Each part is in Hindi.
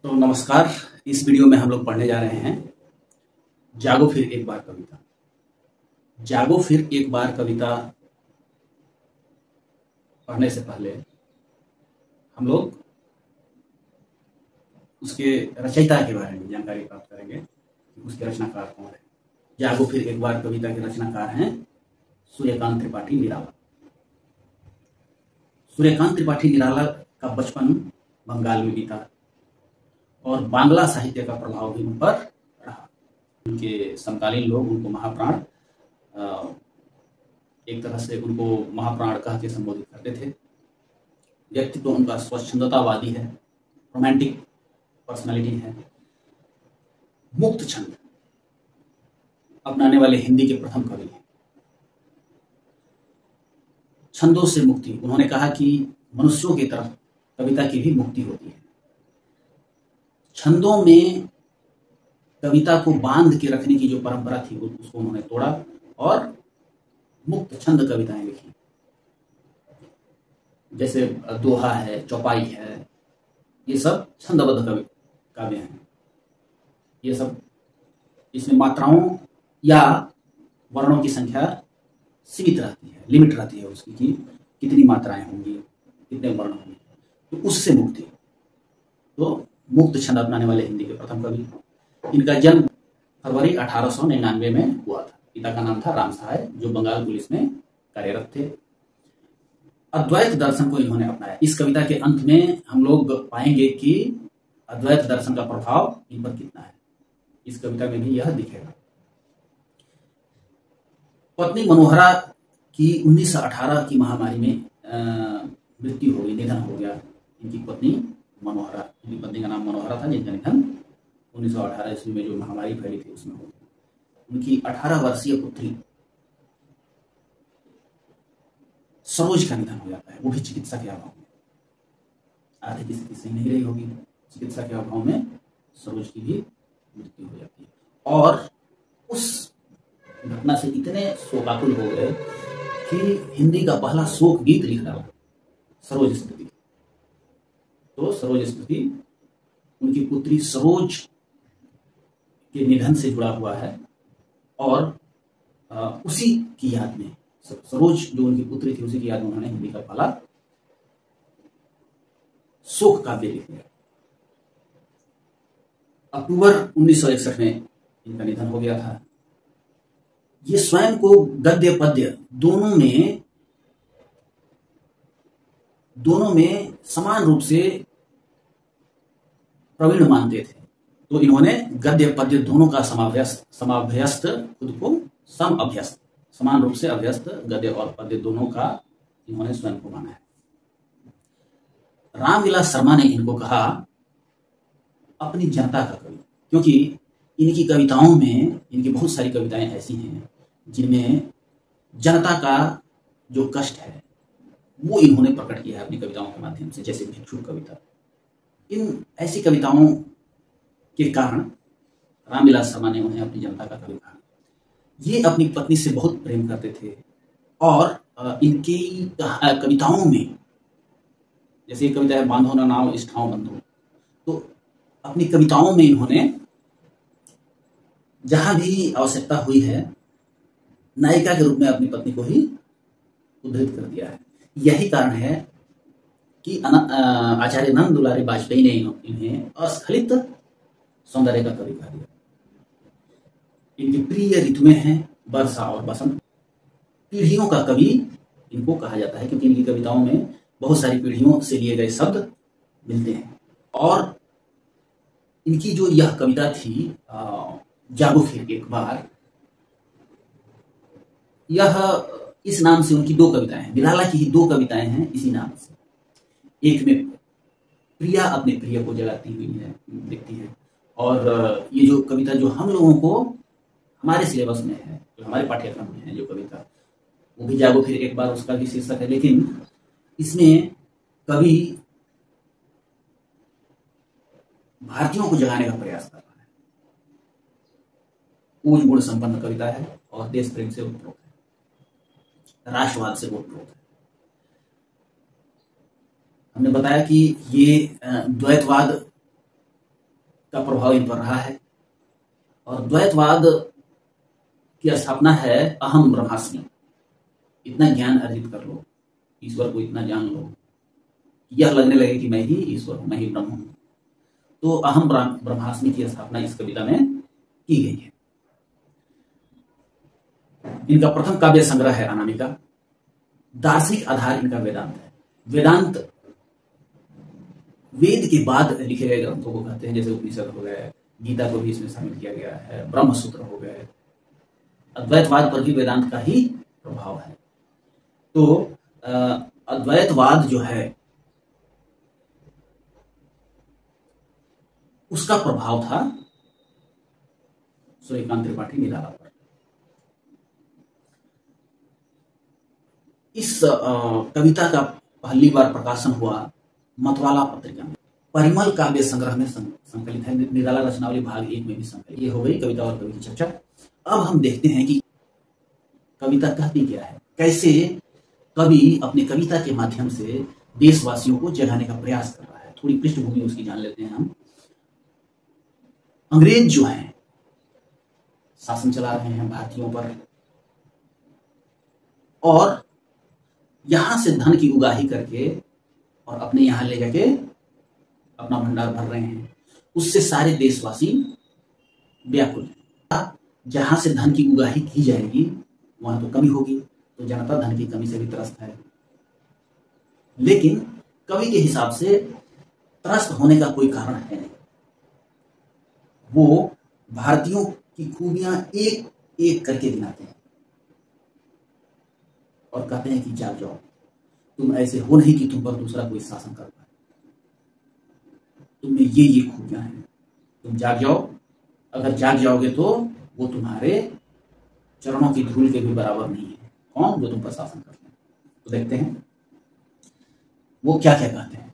तो नमस्कार। इस वीडियो में हम लोग पढ़ने जा रहे हैं जागो फिर एक बार कविता। जागो फिर एक बार कविता पढ़ने से पहले हम लोग उसके रचयिता के बारे में जानकारी प्राप्त करेंगे कि उसके रचनाकार कौन है। जागो फिर एक बार कविता के रचनाकार हैं सूर्यकांत त्रिपाठी निराला। सूर्यकांत त्रिपाठी निराला का बचपन बंगाल में बीता और बांग्ला साहित्य का प्रभाव भी उन पर रहा। उनके समकालीन लोग उनको महाप्राण, एक तरह से उनको महाप्राण कह के संबोधित करते थे। व्यक्तित्व उनका स्वच्छंदतावादी है, रोमांटिक पर्सनालिटी है, मुक्त छंद अपनाने वाले हिंदी के प्रथम कवि हैं। छंदों से मुक्ति, उन्होंने कहा कि मनुष्यों की तरफ कविता की भी मुक्ति होती है। छंदों में कविता को बांध के रखने की जो परंपरा थी उसको उन्होंने तोड़ा और मुक्त छंद कविताएं लिखी। जैसे दोहा है, चौपाई है, ये सब छंदबद्ध काव्य हैं। ये सब इसमें मात्राओं या वर्णों की संख्या सीमित रहती है, लिमिट रहती है उसकी कि कितनी मात्राएं होंगी, कितने वर्ण होंगे, तो उससे मुक्ति। तो मुक्त छंद अपनाने वाले हिंदी के प्रथम कवि। इनका जन्म फरवरी 1899 में हुआ था। पिता का नाम था राम सहाय, जो बंगाल पुलिस में कार्यरत थे। अद्वैत दर्शन को इन्होंने अपनाया। इस कविता के अंत में हम लोग पाएंगे कि अद्वैत दर्शन का प्रभाव इन पर कितना है। इस कविता में भी यह दिखेगा। पत्नी मनोहरा की 1918 की महामारी में मृत्यु हो गई, निधन हो गया। इनकी पत्नी मनोहरा, इनकी पत्नी का नाम मनोहरा था, जिनका निधन 1918 ईस्वी में जो महामारी फैली थी उसमें हो गया। उनकी 18 वर्षीय पुत्री सरोज का निधन हो जाता है, वो भी चिकित्सा के अभाव में। आर्थिक स्थिति सही नहीं रही होगी, चिकित्सा के अभाव में सरोज की भी मृत्यु हो जाती है। और उस घटना से इतने शोकाकुल हो गए कि हिंदी का पहला शोक गीत लिख डाला, सरोज स्मृति। तो सरोज स्मृति उनकी पुत्री सरोज के निधन से जुड़ा हुआ है और उसी की याद में, सरोज जो उनकी पुत्री थी उसी की याद में उन्होंने हिंदी का पहला शोक काव्य लिख दिया। अक्टूबर 1961 में इनका निधन हो गया था। ये स्वयं को गद्य पद्य दोनों में समान रूप से प्रवीण मानते थे। तो इन्होंने गद्य पद्य दोनों का समाभ्यस्त खुद को सम अभ्यस्त, समान रूप से अभ्यस्त गद्य और पद्य दोनों का इन्होंने स्वयं को माना है। रामविलास शर्मा ने इनको कहा अपनी जनता का कवि, क्योंकि इनकी कविताओं में, इनकी बहुत सारी कविताएं ऐसी हैं जिनमें जनता का जो कष्ट है वो इन्होंने प्रकट किया है अपनी कविताओं के माध्यम से। जैसे भिक्षुक कविता, इन ऐसी कविताओं के कारण रामविलास शर्मा ने उन्हें अपनी जनता का कवि कहा। ये अपनी पत्नी से बहुत प्रेम करते थे और इनकी कविताओं में, जैसे ये कविता है बांधो ना नाव इस ठाव बंधो, तो अपनी कविताओं में इन्होंने जहां भी आवश्यकता हुई है नायिका के रूप में अपनी पत्नी को ही उद्धृत कर दिया है। यही कारण है कि आचार्य नंद दुलारी वाजपेयी ने इन्हें अस्खलित सौंदर्य का कवि कहा दिया। इनकी प्रिय ऋतुएं हैं वर्षा और बसंत। पीढ़ियों का कवि इनको कहा जाता है, क्योंकि इनकी कविताओं में बहुत सारी पीढ़ियों से लिए गए शब्द मिलते हैं। और इनकी जो यह कविता थी जागो फिर एक बार, यह इस नाम से उनकी दो कविताएं हैं। निराला की ही दो कविताएं हैं इसी नाम से। एक में प्रिया अपने प्रिय को जगाती हुई है, दिखती है, और ये जो कविता जो हम लोगों को हमारे सिलेबस में है, जो हमारे पाठ्यक्रम में है जो कविता, वो भी जागो फिर एक बार उसका भी शीर्षक है। लेकिन इसमें कवि भारतीयों को जगाने का प्रयास कर रहा है। ऊंच गुण संपन्न कविता है और देश प्रेम से उत्प्रोत है, राष्ट्रवाद से उत्प्रोत है। हमने बताया कि ये द्वैतवाद का प्रभाव इन पर रहा है। और द्वैतवाद की स्थापना है अहम ब्रह्मास्मि। इतना ज्ञान अर्जित कर लो, ईश्वर को इतना जान लो, यह लगने लगे कि मैं ही ईश्वर हूं, मैं ही ब्रह्म हूं। तो अहम ब्रह्मास्मि की स्थापना इस कविता में की गई है। इनका प्रथम काव्य संग्रह है अनामिका। दार्शनिक आधार इनका वेदांत है। वेदांत वेद के बाद लिखे गए ग्रंथों को कहते हैं, जैसे उपनिषद हो गए, गीता को भी इसमें शामिल किया गया है, ब्रह्म सूत्र हो गए। अद्वैतवाद पर भी वेदांत का ही प्रभाव है। तो अद्वैतवाद जो है उसका प्रभाव था सूर्यकांत त्रिपाठी निराला पर। इस कविता का पहली बार प्रकाशन हुआ मतवाला पत्रिका में। परिमल काव्य संग्रह में संकलित है। निराला रचनावली भाग 1 में भी संकलित। ये हो गई कविता और कवि की चर्चा। अब हम देखते हैं कि कविता कहती क्या है, कैसे कवि अपने कविता के माध्यम से देशवासियों को जगाने का प्रयास कर रहा है। थोड़ी पृष्ठभूमि उसकी जान लेते हैं हम। अंग्रेज जो हैं शासन चला रहे हैं भारतीयों पर, और यहां से धन की उगाही करके और अपने यहां ले जाके अपना भंडार भर रहे हैं। उससे सारे देशवासी व्याकुल हैं। जहां से धन की उगाही की जाएगी वहां तो कमी होगी, तो जनता धन की कमी से भी त्रस्त है। लेकिन कवि के हिसाब से त्रस्त होने का कोई कारण है नहीं। वो भारतीयों की खूबियां एक एक करके गिनाते हैं और कहते हैं कि जाग जाओ, तुम ऐसे हो नहीं कि तुम पर दूसरा कोई शासन कर पाए। तुमने ये खूबियां हैं, तुम जाग जाओ। अगर जाग जाओगे तो वो तुम्हारे चरणों की धूल के भी बराबर नहीं है। कौन? जो तुम पर शासन करते हैं। तो देखते हैं वो क्या क्या कहते हैं।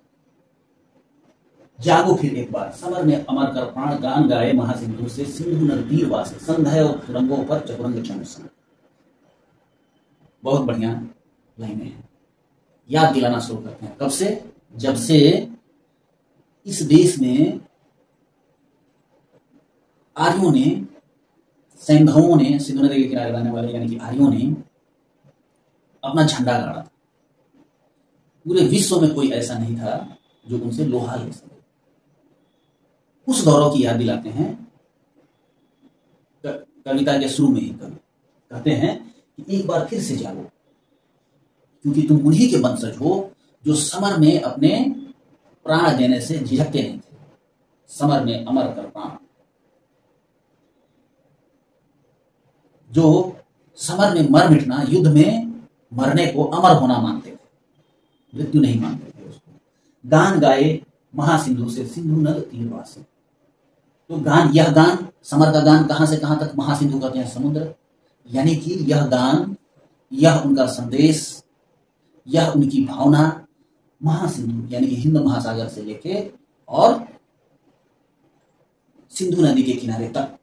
जागो फिर एक बार, समर में अमर कर प्राण गान गाए महासिंधु से, सिंधु नर तीर वासे, संध्या और तुरंगों पर चतुरंग चमसन। बहुत बढ़िया लाइनें हैं। याद दिलाना शुरू करते हैं। कब से? जब से इस देश में आर्यों ने, सैंधवों ने, सिंधु नदी के किनारे रहने वाले यानी कि आर्यों ने अपना झंडा गाड़ा था। पूरे विश्व में कोई ऐसा नहीं था जो उनसे लोहा ले सके। उस दौरों की याद दिलाते हैं कविता के शुरू में ही। कवि कहते हैं कि एक बार फिर से जागो, क्योंकि तुम उन्हीं के वंशज हो जो समर में अपने प्राण देने से झिझकते नहीं थे। समर में अमर कर प्राण, जो समर में मर मिटना, युद्ध में मरने को अमर होना मानते थे, मृत्यु नहीं मानते थे उसको। गान गाए महासिंधु से, सिंधु नद तीर वासे। तो गान, यह गान, समर का गान कहां से कहां तक? महासिंधु कहते हैं समुद्र। यानी कि यह गान, यह उनका संदेश, यह उनकी भावना महासिंधु यानी कि हिंद महासागर से लेके और सिंधु नदी के किनारे तक,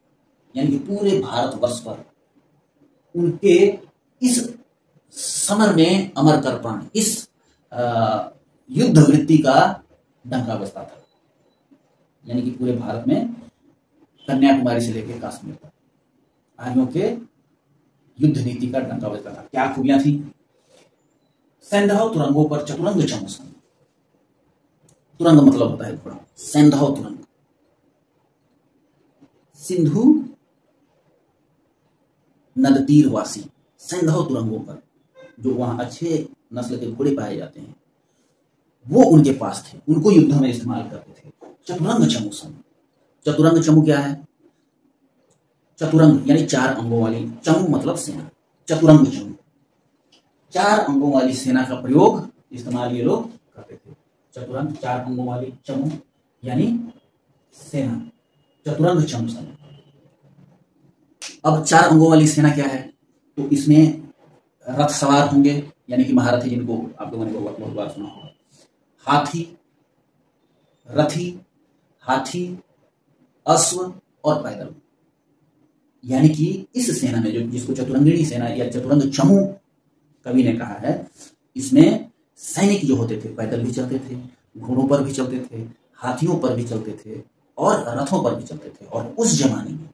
यानी कि पूरे भारतवर्ष पर उनके इस समर में अमर कर प्राण, इस युद्ध वृत्ति का डंका बजता था। यानी कि पूरे भारत में कन्याकुमारी से लेकर कश्मीर तक आर्यों के युद्ध नीति का डंका बजता था। क्या खूबियां थी? सैंधव तुरंगों पर चतुरंग चमसन। तुरंग मतलब होता है घोड़ा। सैंधव तुरंग, सिंधु नद तीरवासी, सैंधव तुरंगों पर जो वहां अच्छे नस्ल के घोड़े पाए जाते हैं वो उनके पास थे, उनको युद्ध में इस्तेमाल करते थे। चतुरंग चमूसन। चतुरंग चमू क्या है? चतुरंग यानी 4 अंगों वाली, चमू मतलब सेना। चतुरंग चमू, 4 अंगों वाली सेना का प्रयोग, इस्तेमाल ये लोग करते थे। चतुरंग 4 अंगों वाली, चमू यानी सेना, चतुरंग चमूसन। अब 4 अंगों वाली सेना क्या है? तो इसमें रथ सवार होंगे, यानी कि महारथी, जिनको आप लोगों ने बहुत बार सुना होगा। हाथी, रथी, हाथी, अश्व और पैदल। यानी कि इस सेना में, जो जिसको चतुरंगिणी सेना या चतुरंग चमू कवि ने कहा है, इसमें सैनिक जो होते थे पैदल भी चलते थे, घोड़ों पर भी चलते थे, हाथियों पर भी चलते थे और रथों पर भी चलते थे। और उस जमाने में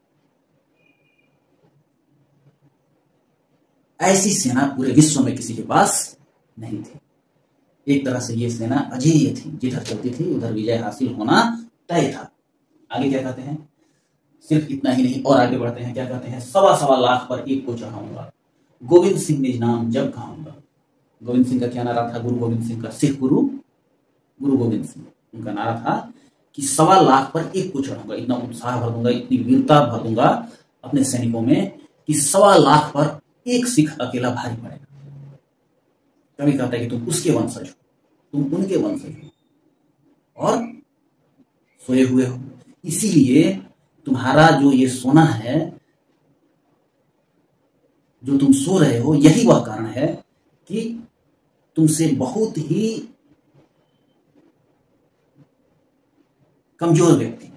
ऐसी सेना पूरे विश्व में किसी के पास नहीं थी। एक तरह से ये सेना अजेय थी, जिधर चलती थी उधर विजय हासिल होना तय था। आगे क्या कहते हैं, सिर्फ इतना ही नहीं, और आगे बढ़ते हैं। क्या कहते हैं, 1.25 लाख पर एक को चढ़ाऊंगा, गोविंद सिंह निज नाम जब कहाऊंगा। गोविंद सिंह का क्या नारा था, गुरु गोविंद सिंह का, सिख गुरु गुरु गोविंद सिंह, उनका नारा था कि 1.25 लाख पर एक को चढ़ाऊंगा। इतना उत्साह भर दूंगा, इतनी वीरता भर दूंगा अपने सैनिकों में कि 1.25 लाख पर एक सिख अकेला भारी पड़ेगा। कभी कहता है कि तुम उसके वंशज हो, तुम उनके वंशज हो और सोए हुए हो। इसीलिए तुम्हारा जो ये सोना है, जो तुम सो रहे हो, यही वह कारण है कि तुमसे बहुत ही कमजोर व्यक्ति,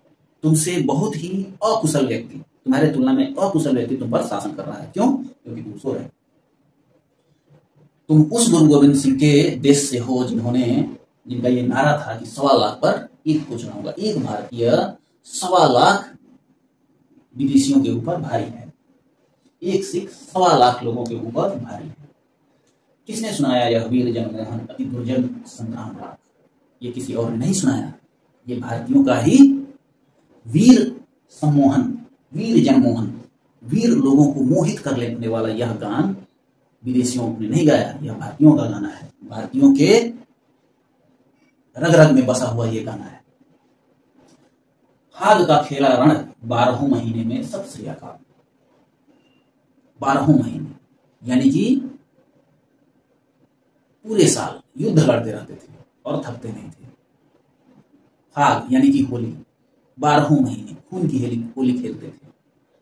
तुमसे बहुत ही अकुशल व्यक्ति, तुम्हारे तुलना में अकुशल व्यक्ति तुम पर शासन कर रहा है। क्यों? क्योंकि तुम सो रहे हो। तुम उस गुरु गोविंद सिंह के देश से हो जिनका ये नारा था कि 1.25 लाख पर एक को चढ़ाऊंगा। एक भारतीय 1.25 लाख विदेशियों के ऊपर भारी है, एक सिख 1.25 लाख लोगों के ऊपर भारी है। किसने सुनाया यह वीर जनमोहन अति दुर्जन संग्राम राग? ये किसी और ने नहीं सुनाया, ये भारतीयों का ही वीर सम्मोहन, वीर जनमोहन, वीर लोगों को मोहित कर लेने वाला यह गान विदेशियों ने नहीं गाया, यह भारतीयों का गाना है। भारतीयों के रग रग में बसा हुआ ये गाना है। फाग का खेला रण 12 महीने में सत श्री अकाल। 12 महीने यानी कि पूरे साल युद्ध लड़ते रहते थे और थकते नहीं थे। फाग यानी कि होली, 12 महीने खून की होली खेलते थे,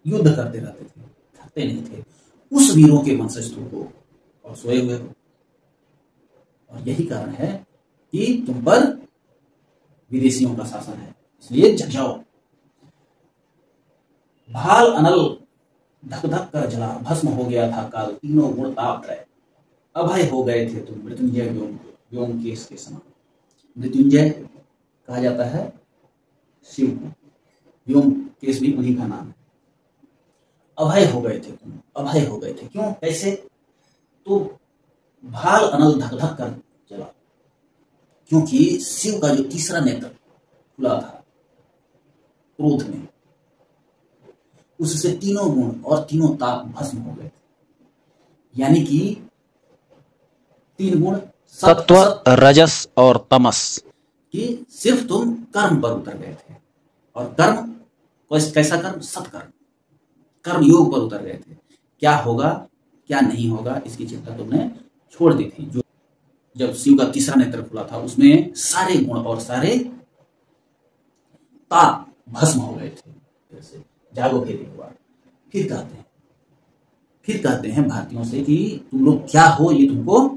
युद्ध करते रहते थे, थकते नहीं थे। उस वीरों के वंशज तुम हो और सोए हुए हो। और यही कारण है कि तुम पर विदेशियों का शासन है, इसलिए जग जाओ। भाल अनल धक धक कर जला, भस्म हो गया था काल, तीनों गुण ताप रहे। अभय हो गए थे तुम मृत्युंजय व्योम केश के समान। मृत्युंजय कहा जाता है शिव को, व्योम केश भी उन्हीं का नाम है। अभय हो गए थे तुम, अभय हो गए थे। क्यों, कैसे? तो भाल अनल धक धक कर जला, क्योंकि शिव का जो तीसरा नेत्र खुला था क्रोध में, उससे तीनों गुण और तीनों ताप भस्म हो गए थे। यानी कि 3 गुण, सत्व, रजस और तमस, कि सिर्फ तुम कर्म पर उतर गए थे। और कर्म कैसा कर्म? सत्कर्म, कर्म योग पर उतर गए थे। क्या होगा क्या नहीं होगा इसकी चिंता तुमने छोड़ दी थी। जो जब शिव का तीसरा नेत्र खुला था उसमें सारे गुण और सारे ताप भस्म हो गए थे। जागो फिर एक बार। फिर कहते हैं भारतीयों से कि तुम लोग क्या हो ये तुमको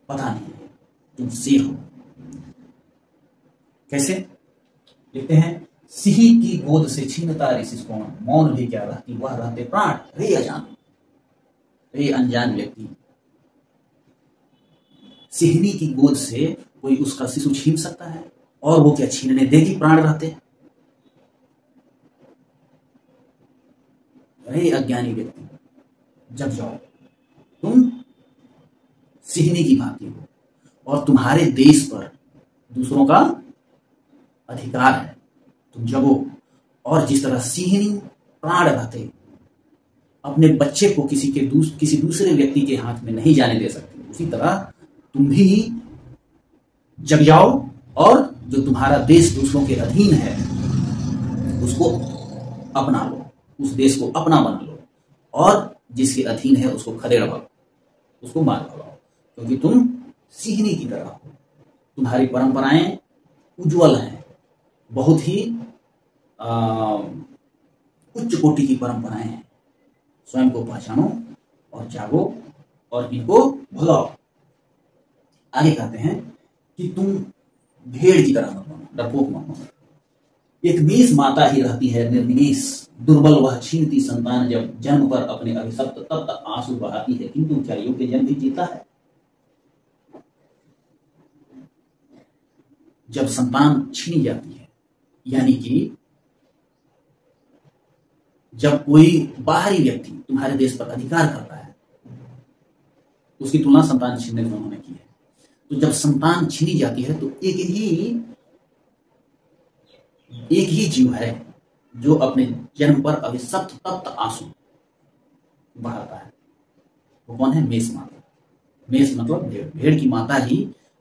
पता नहीं है, तुम शेर हो। कैसे? लिखते हैं, सिही की गोद से छीनता ऋषि कौन, मौन भी क्या रहती वह रहते प्राण। रे अजान, रे अनजान व्यक्ति, सिहनी की गोद से कोई उसका शिशु छीन सकता है? और वो क्या छीनने देगी प्राण रहते? रे अज्ञानी व्यक्ति, जग जाओ, तुम सिहनी की भांति हो और तुम्हारे देश पर दूसरों का अधिकार है। तुम जगो। और जिस तरह सिहनी प्राण रहते अपने बच्चे को किसी दूसरे व्यक्ति के हाथ में नहीं जाने दे सकती, उसी तरह तुम भी जग जाओ और जो तुम्हारा देश दूसरों के अधीन है उसको अपना लो, उस देश को अपना बना लो और जिसके अधीन है उसको खदेड़ भगाओ, उसको मार भगाओ, क्योंकि तुम सिहनी की तरह हो। तुम्हारी परंपराएं उज्जवल हैं, बहुत ही उच्च कोटि की परंपराएं हैं। स्वयं को पहचानो और जागो और इनको भगाओ। आगे कहते हैं कि तुम भेड़ की तरह मत बनो, डरपोक मत बनो। एक मेष माता ही रहती है निर्निमेष, दुर्बल वह छीनती संतान जब जन्म पर अपने अभिशप्त, तब तक आंसू बहाती है, किंतु क्या योग्य जन भी जीता है? जब संतान छीनी जाती है, यानी कि जब कोई बाहरी व्यक्ति तुम्हारे देश पर अधिकार करता है, उसकी तुलना संतान छीनने से उन्होंने की है। तो जब संतान छीनी जाती है तो एक ही जीव है जो अपने जन्म पर अभिशप्त तप्त आंसू बहाता है। वो कौन है? मेष माता। मेष मतलब भेड़। भेड़ की माता ही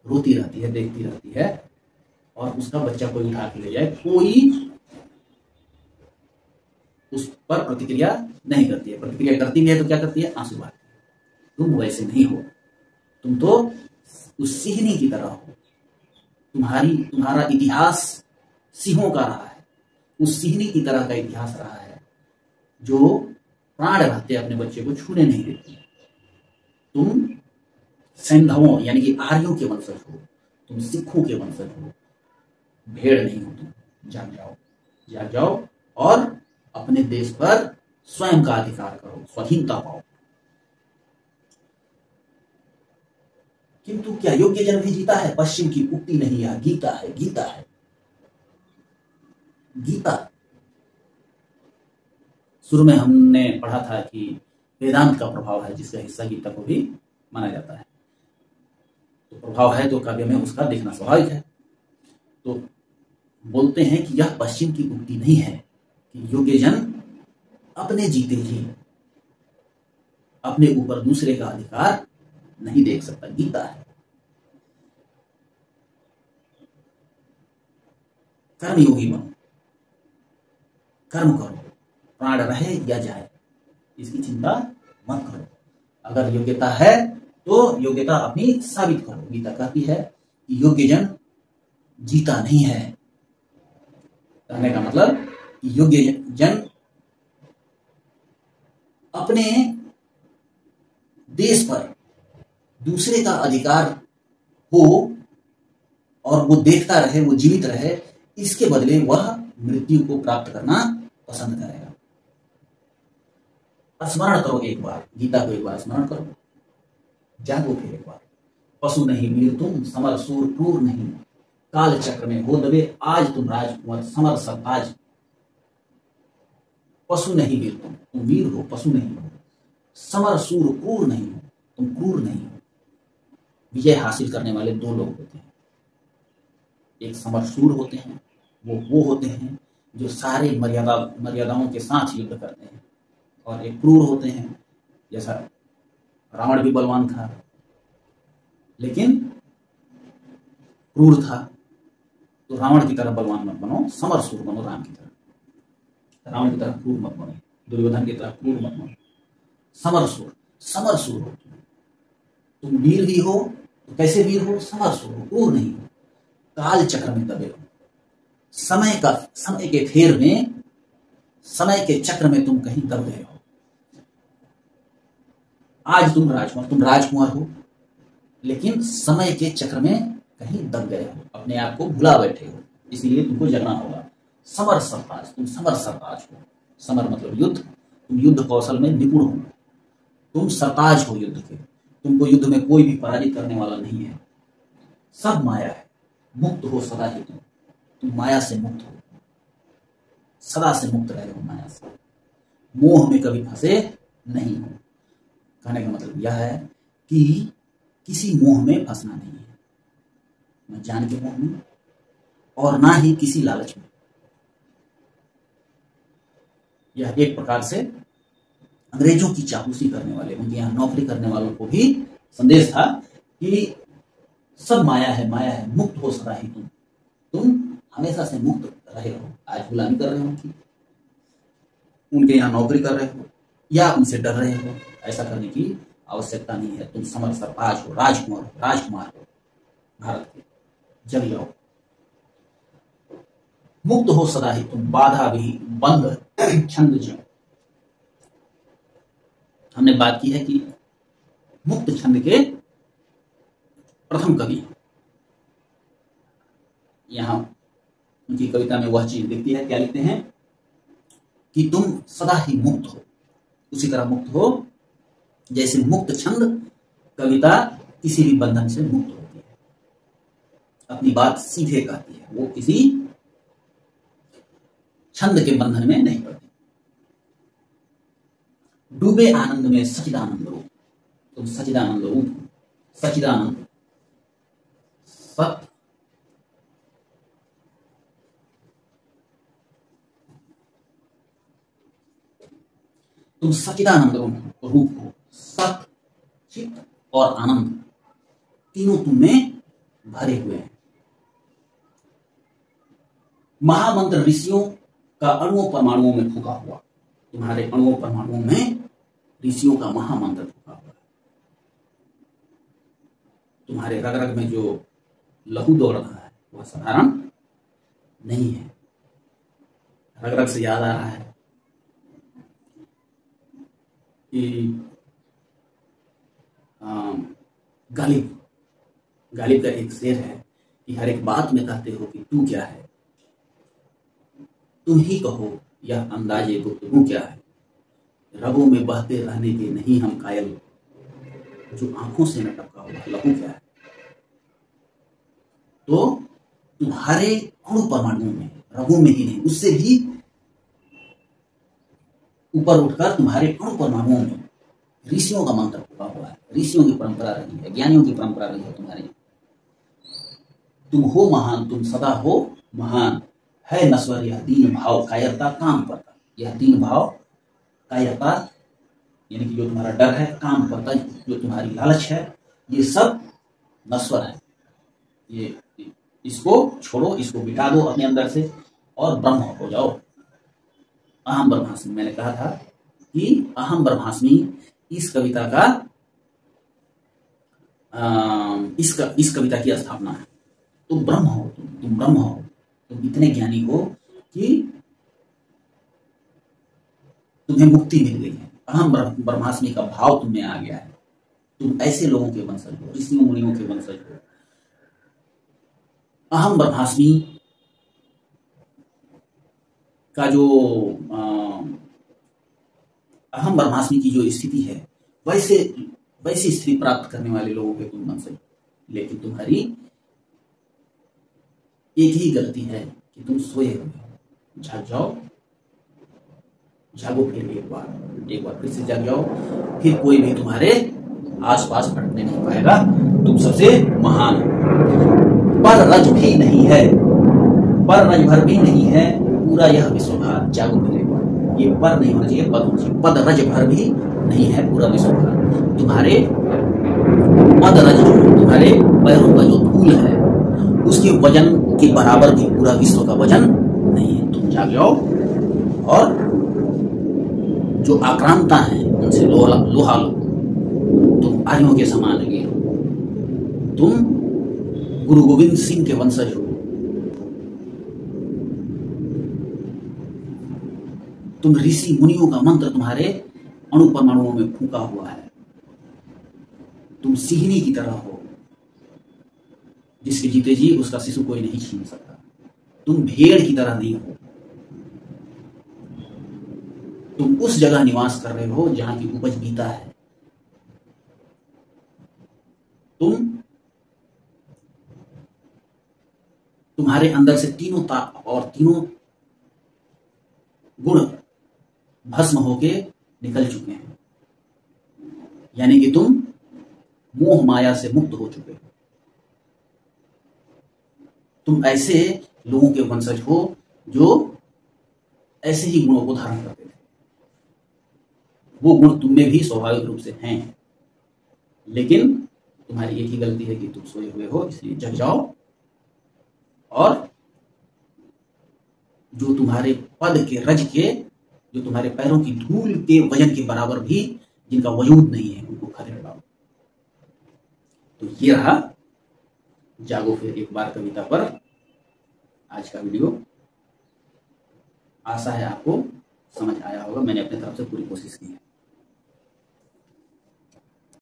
रोती रहती है, देखती रहती है, और उसका बच्चा कोई उठा के ले जाए, कोई उस पर प्रतिक्रिया नहीं करती है। प्रतिक्रिया करती भी है तो क्या करती है? आंसू बहाती है। तुम वैसे नहीं हो, तुम तो उस सिंहनी की तरह हो। तुम्हारा इतिहास सिंहों का रहा है, उस सिंहनी की तरह का इतिहास रहा है जो प्राण रहते अपने बच्चे को छूने नहीं देती। तुम सैंधवों यानी कि आर्यों के वंशज हो, तुम सिखों के वंशज हो, भेड़ नहीं हो तुम। जाग जाओ, जाग जाओ और अपने देश पर स्वयं का अधिकार करो, स्वाधीनता पाओ। किंतु क्या योग्य जन भी जीता है? पश्चिम की उक्ति नहीं, यह गीता है। गीता है, गीता। शुरू में हमने पढ़ा था कि वेदांत का प्रभाव है, जिसका हिस्सा गीता को भी माना जाता है। तो प्रभाव है तो काव्य में उसका दिखना स्वाभाविक है। तो बोलते हैं कि यह पश्चिम की उक्ति नहीं है कि योग्य जन अपने जीते ही अपने ऊपर दूसरे का अधिकार नहीं देख सकता। गीता है। कर्मयोगी बनो, कर्म करो, प्राण रहे या जाए इसकी चिंता मत करो। अगर योग्यता है तो योग्यता अपनी साबित करो। गीता कहती है कि योग्य जन जीता नहीं है। कहने का मतलब कि योग्य जन अपने देश पर दूसरे का अधिकार हो और वो देखता रहे, वो जीवित रहे, इसके बदले वह मृत्यु को प्राप्त करना पसंद करेगा। स्मरण करो एक बार, गीता को एक बार स्मरण करो, जागो फिर एक बार। पशु नहीं वीर तुम, समर सूर क्रूर नहीं, काल चक्र में हो दबे आज तुम राजकुंवर समर सरताज। पशु नहीं वीर तुम वीर हो, पशु नहीं हो। समर सूर क्रूर नहीं हो, तुम क्रूर नहीं हो। विजय हासिल करने वाले दो लोग होते हैं, एक समर सूर होते हैं, वो होते हैं जो सारे मर्यादाओं के साथ युद्ध करते हैं, और एक क्रूर होते हैं, जैसा रावण भी बलवान था लेकिन क्रूर था। तो रावण की तरह बलवान मत बनो, समर सूर बनो राम की तरह। रावण की तरह क्रूर मत बनो, दुर्योधन की तरह क्रूर मत बनो। समर सूर हो तुम वीर भी हो तो कैसे वीर हो? समर सूर हो, क्रूर नहीं हो। काल चक्र में दबे हो, समय के फेर में, समय के चक्र में तुम कहीं दब गए हो। आज तुम राजकुमार हो, लेकिन समय के चक्र में कहीं दब गए हो, अपने आप को भुला बैठे हो, इसलिए तुमको जगना होगा। समर सरताज, तुम समर सरताज हो। समर मतलब युद्ध, तुम युद्ध कौशल में निपुण हो, तुम सरताज हो युद्ध के। तुमको युद्ध में कोई भी पराजित करने वाला नहीं है। सब माया है, मुक्त हो सदा ही तुम माया से मुक्त हो, सदा से मुक्त रहे हो माया से, मोह में कभी फंसे नहीं हो। कहने का मतलब यह है कि किसी मोह में फंसना नहीं है, न जान के मोह में और ना ही किसी लालच में। यह एक प्रकार से अंग्रेजों की चापलूसी करने वाले, उनके यहाँ नौकरी करने वालों को भी संदेश था कि सब माया है, मुक्त हो सदा ही तुम हमेशा से मुक्त रहे हो। आज गुलामी कर रहे हो उनके यहाँ नौकरी कर रहे हो या उनसे डर रहे हो, ऐसा करने की आवश्यकता नहीं है। तुम समर सरताज हो, राजकुमार हो भारत के। जग जाओ, मुक्त हो सदा ही तुम, बाधा भी बंद छंद जो। हमने बात की है कि मुक्त छंद के प्रथम कवि, यहां उनकी कविता में वह चीज दिखती है। क्या लिखते हैं कि तुम सदा ही मुक्त हो, उसी तरह मुक्त हो जैसे मुक्त छंद कविता किसी भी बंधन से मुक्त होती है, अपनी बात सीधे कहती है, वो किसी छंद के बंधन में नहीं पड़ती। डूबे आनंद में सचिदानंद रूप, तुम सचिदानंद रूप हो, सचिदानंद सत तुम सचिदानंद रूप हो, सत चित और आनंद तीनों तुम में भरे हुए हैं। महामंत्र ऋषियों का अणुओं परमाणुओं में फूका हुआ, तुम्हारे अणुओं परमाणुओं में ऋषियों का महामंत्र फूका हुआ। तुम्हारे रग रग में जो लहू दौड़ रहा है वह साधारण नहीं है। रग रग से याद आ रहा है कि गालिब का एक शेर है कि हर एक बात में कहते हो कि तू क्या है, तुम ही कहो यह अंदाजे गुफ्तगू क्या है। रगों में बहते रहने के नहीं हम कायल, जो आंखों से न टपका हुआ लहू क्या है। तो तुम्हारे अणु परमाणुओं में, रगों में ही नहीं, उससे भी ऊपर उठकर तुम्हारे अणु परमाणुओं में ऋषियों का मंत्र फूका हुआ है। ऋषियों की परंपरा रही है, ज्ञानियों की परंपरा रही है तुम्हारे। तुम हो महान, तुम सदा हो महान, है नश्वर यह दीन भाव, कायरता काम पड़ता। यह दीन भाव, कायरता यानी कि जो तुम्हारा डर है, काम पड़ता जो तुम्हारी लालच है, ये सब नश्वर है। ये इसको छोड़ो, इसको मिटा दो अपने अंदर से और ब्रह्म हो जाओ। अहम ब्रह्मास्मि, मैंने कहा था कि अहम ब्रह्मास्मि इस कविता का इस कविता की स्थापना है। तुम ब्रह्म हो, तुम ब्रह्म हो, तुम इतने ज्ञानी हो कि तुम्हें मुक्ति मिल गई है। अहम ब्रह्मास्मि का भाव तुम में आ गया है। तुम ऐसे लोगों के वंशज हो, ऋषियों मुनियों के वंशज हो। अहम ब्रह्मास्मि का जो अहम ब्रह्मास्मि की जो स्थिति है, वैसी स्थिति प्राप्त करने वाले लोगों के तुम वंशज। लेकिन तुम्हारी एक ही गलती है कि तुम सोए हुए हो। जाग जाओ, जागो फिर एक बार फिर से जाग जाओ, फिर कोई भी तुम्हारे आसपास भटकने नहीं पाएगा। तुम सबसे महान हो। पर रज भी नहीं है, पर रज भर भी नहीं है पूरा यह विश्वभार। जागो फिर एक बार, ये पर नहीं होना चाहिए, पद होना चाहिए। पद रज भर भी नहीं है पूरा विश्वभार। तुम्हारे पद रज जो तुम्हारे पैरों का जो धूल है, उसके वजन के बराबर भी पूरा विश्व का वजन नहीं है। तुम जाग जाओ और जो आक्रांता है उनसे लोहा लो। तुम आर्यों के समान लगे हो, तुम गुरु गोविंद सिंह के वंशज हो। तुम ऋषि मुनियों का मंत्र तुम्हारे अणु परमाणुओं में फूका हुआ है। तुम सिंहनी की तरह हो, जिसके जीते जी उसका शिशु कोई नहीं छीन सकता। तुम भेड़ की तरह नहीं हो। तुम उस जगह निवास कर रहे हो जहां की उपज बीता है। तुम्हारे अंदर से तीनों ताप और तीनों गुण भस्म होके निकल चुके हैं। यानी कि तुम मोह माया से मुक्त हो चुके हो। तुम ऐसे लोगों के वंशज हो जो ऐसे ही गुणों को धारण करते थे। वो गुण तुम में भी स्वाभाविक रूप से हैं, लेकिन तुम्हारी एक ही गलती है कि तुम सोए हुए हो। इसलिए जग जाओ और जो तुम्हारे पद के रज के, जो तुम्हारे पैरों की धूल के वजन के बराबर भी जिनका वजूद नहीं है, उनको खदेड़ डालो। तो ये रहा जागो फिर एक बार कविता पर आज का वीडियो। आशा है आपको समझ आया होगा। मैंने अपनी तरफ से पूरी कोशिश की है।